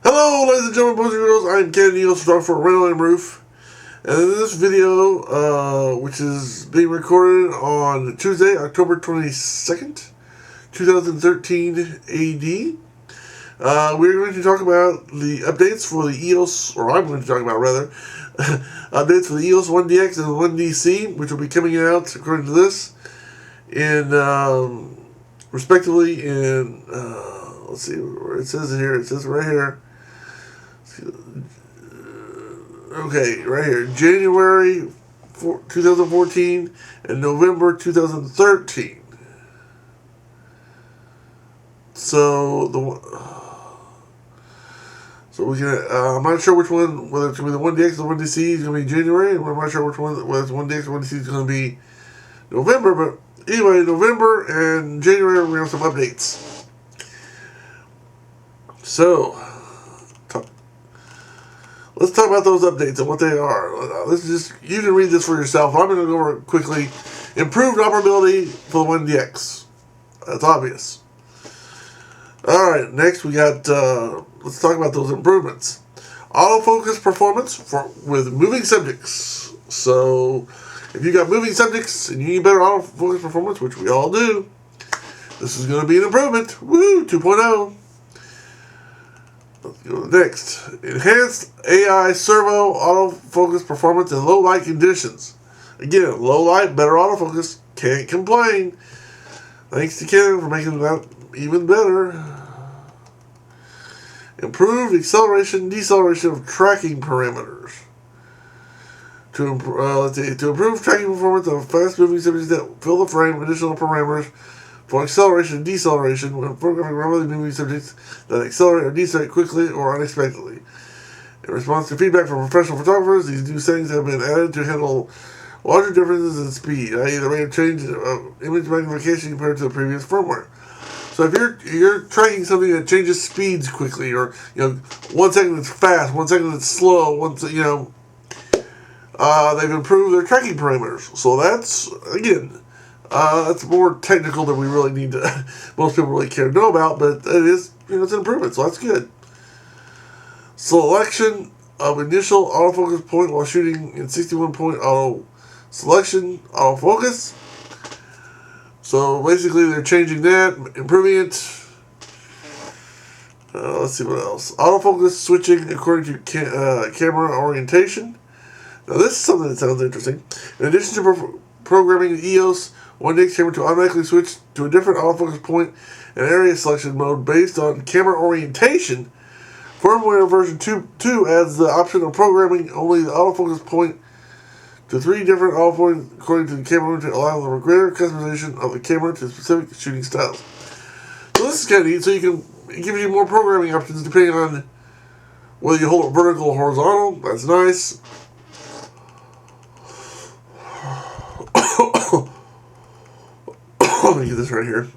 Hello, ladies and gentlemen, boys and girls. I'm Canon EOS-1D for Randall and Rueff. And in this video, which is being recorded on Tuesday, October 22nd, 2013 AD, we're going to talk about the updates for the EOS, or I'm going to talk about rather, updates for the EOS-1DX and 1DC, which will be coming out, according to this, in, respectively in, let's see where it says here. It says right here. Okay, right here. January 2014 and November 2013. So we can. I'm not sure which one, whether it's going to be the 1DX or the 1DC is going to be January, and I'm not sure which one, whether it's 1DX or 1DC is going to be November. But anyway, November and January we're going to have some updates. So let's talk about those updates and what they are. This is just, you can read this for yourself. I'm going to go over it quickly. Improved operability for the 1DX. That's obvious. Alright, next we got, let's talk about those improvements. Autofocus performance with moving subjects. So, if you got moving subjects and you need better autofocus performance, which we all do, this is going to be an improvement. Woo, 2.0. Let's go to the next. Enhanced AI servo autofocus performance in low light conditions. Again, low light, better autofocus. Can't complain. Thanks to Canon for making that even better. Improved acceleration, deceleration of tracking parameters. To improve tracking performance of fast-moving subjects that fill the frame, additional parameters for acceleration and deceleration when photographing rapidly moving subjects that accelerate or decelerate quickly or unexpectedly. In response to feedback from professional photographers, these new settings have been added to handle larger differences in speed, i.e. the rate of change of image magnification compared to the previous firmware. So if you're tracking something that changes speeds quickly, or 1 second it's fast, 1 second it's slow, they've improved their tracking parameters. So that's, again, that's more technical than we really need to, most people really care to know about, but it is, it's an improvement, so that's good. Selection of initial autofocus point while shooting in 61-point auto selection, autofocus. So basically they're changing that, improving it. Let's see what else. Autofocus switching according to camera orientation. Now this is something that sounds interesting. In addition to programming the EOS-1DX camera to automatically switch to a different autofocus point and area selection mode based on camera orientation, firmware version 2 adds the option of programming only the autofocus point to 3 different autopoints according to the camera to allow for greater customization of the camera to specific shooting styles. So this is kind of neat. So it gives you more programming options depending on whether you hold it vertical or horizontal. That's nice. Let me get this right here.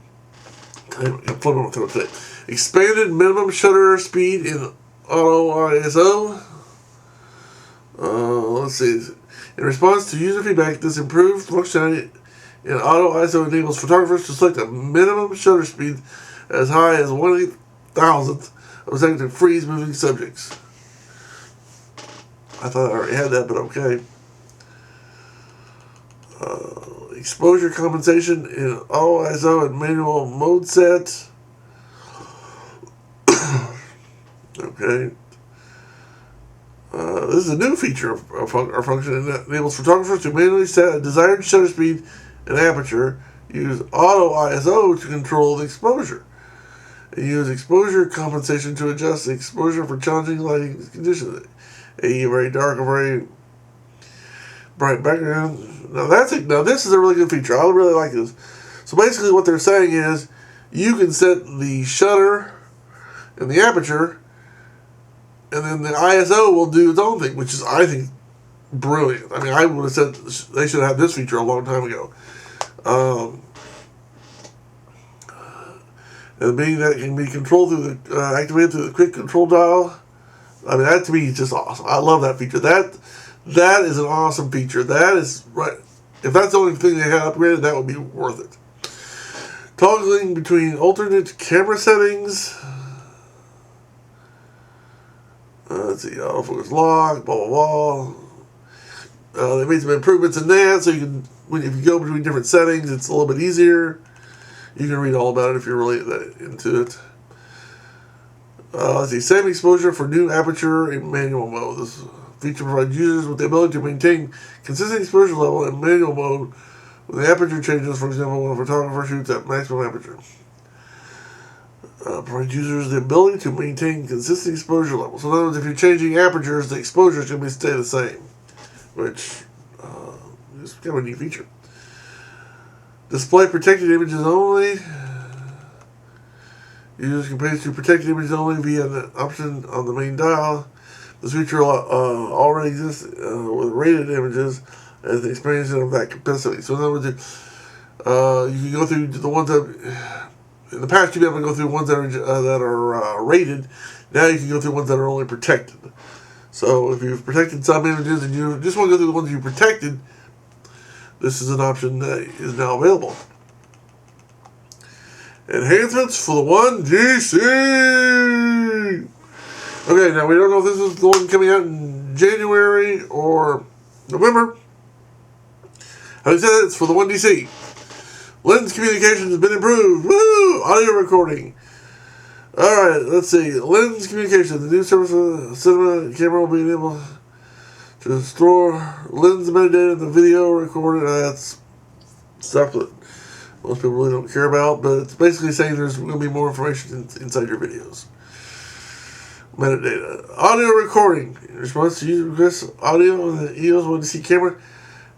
I'm flipping my throat today. Expanded minimum shutter speed in auto ISO. Let's see. In response to user feedback, this improved functionality in auto ISO enables photographers to select a minimum shutter speed as high as 1/8,000th of a second to freeze moving subjects. I thought I already had that, but okay. Exposure compensation in auto ISO and manual mode set. Okay. This is a new feature or function that enables photographers to manually set a desired shutter speed and aperture, use auto ISO to control the exposure, and use exposure compensation to adjust the exposure for challenging lighting conditions, a very dark or very bright background. Now this is a really good feature. I really like this. So basically what they're saying is you can set the shutter and the aperture, and then the ISO will do its own thing, which is, I think, brilliant. I mean, I would have said they should have had this feature a long time ago. And being that it can be controlled through the, activated through the quick control dial. I mean, that to me is just awesome. I love that feature. That is an awesome feature. That is, right. If that's the only thing they had upgraded, that would be worth it. Toggling between alternate camera settings. let's see, autofocus lock, blah, blah, blah. They made some improvements in that, so you can, if you go between different settings, it's a little bit easier. You can read all about it if you're really into it. Let's see, same exposure for new aperture in manual mode. This feature provides users with the ability to maintain consistent exposure level in manual mode when the aperture changes, for example, when a photographer shoots at maximum aperture. Provides users the ability to maintain consistent exposure levels. So in other words, if you're changing apertures, the exposure is going to stay the same, which is kind of a neat feature. Display protected images only. Users can page to protected images only via the option on the main dial. This feature already exists with rated images as the expansion of that capacity. So in other words, you can go through the ones that in the past you've been able to go through ones that are rated. Now you can go through ones that are only protected. So if you've protected some images and you just want to go through the ones you protected, this is an option that is now available. Enhancements for the 1DC. Okay, now we don't know if this is the one coming out in January or November. Having said that, it's for the 1DC. Lens communication has been improved. Woo! Audio recording. Alright, let's see. Lens communication. The new service of cinema camera will be able to store lens metadata in the video recorded. That's stuff that most people really don't care about, but it's basically saying there's going to be more information inside your videos. Metadata. Audio recording. In response to user requests, audio on the EOS-1D camera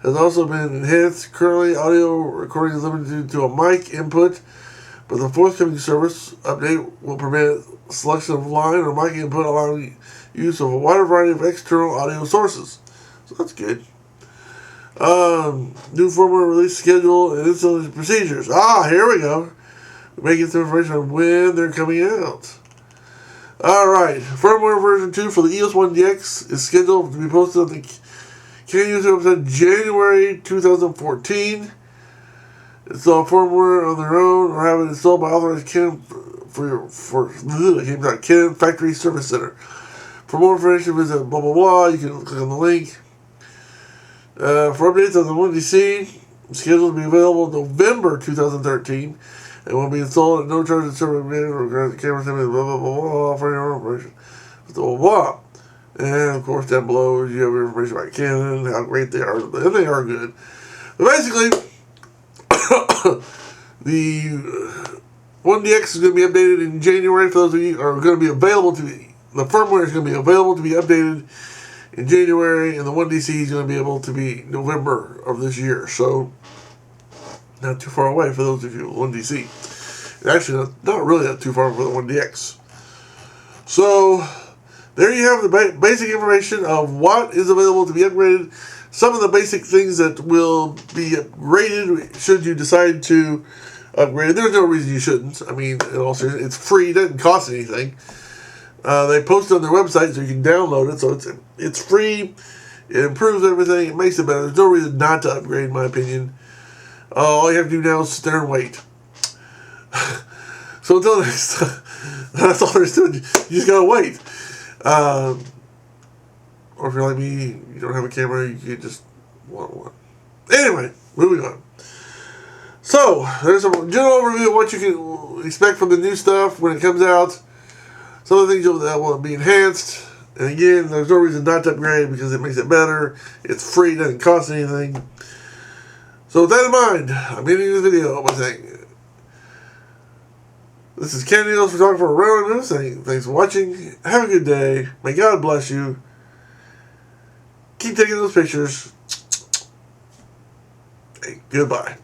has also been enhanced. Currently, audio recording is limited to a mic input, but the forthcoming service update will permit selection of line or mic input, allowing use of a wider variety of external audio sources. So that's good. New firmware release schedule and installation procedures. Here we go. We're making some information on when they're coming out. Alright, firmware version 2 for the EOS-1DX is scheduled to be posted on the Canon website January 2014. Install firmware on their own or have it installed by authorized Canon Canon Factory Service Center. For more information, visit blah blah blah. You can click on the link. For updates on the 1DC, scheduled to be available in November 2013 and will be installed at no charge to server or camera blah blah blah blah for your operation. Blah blah blah. And of course, down below you have information about Canon, how great they are, and they are good. But basically, the 1DX is going to be updated in January. For those of you who are going to be available to be, the firmware is going to be available to be updated in January, and the 1DC is going to be able to be November of this year. So, not too far away for those of you with 1DC. Actually, not really that too far for the 1DX. So, there you have the basic information of what is available to be upgraded. Some of the basic things that will be upgraded should you decide to upgrade. There's no reason you shouldn't. I mean, in all seriousness, it's free. It doesn't cost anything. They post it on their website so you can download it. So it's free. It improves everything. It makes it better. There's no reason not to upgrade, in my opinion. All you have to do now is sit there and wait. So until next time, that's all there's to it. You just gotta wait. Or if you're like me, you don't have a camera, you just want one. Anyway, moving on. So, there's a general overview of what you can expect from the new stuff when it comes out. Some of the things that will be enhanced. And again, there's no reason not to upgrade because it makes it better. It's free, doesn't cost anything. So with that in mind, I'm ending this video by saying, this is Ken Needles, photographer Randall, saying thanks for watching. Have a good day. May God bless you. Keep taking those pictures. Hey, goodbye.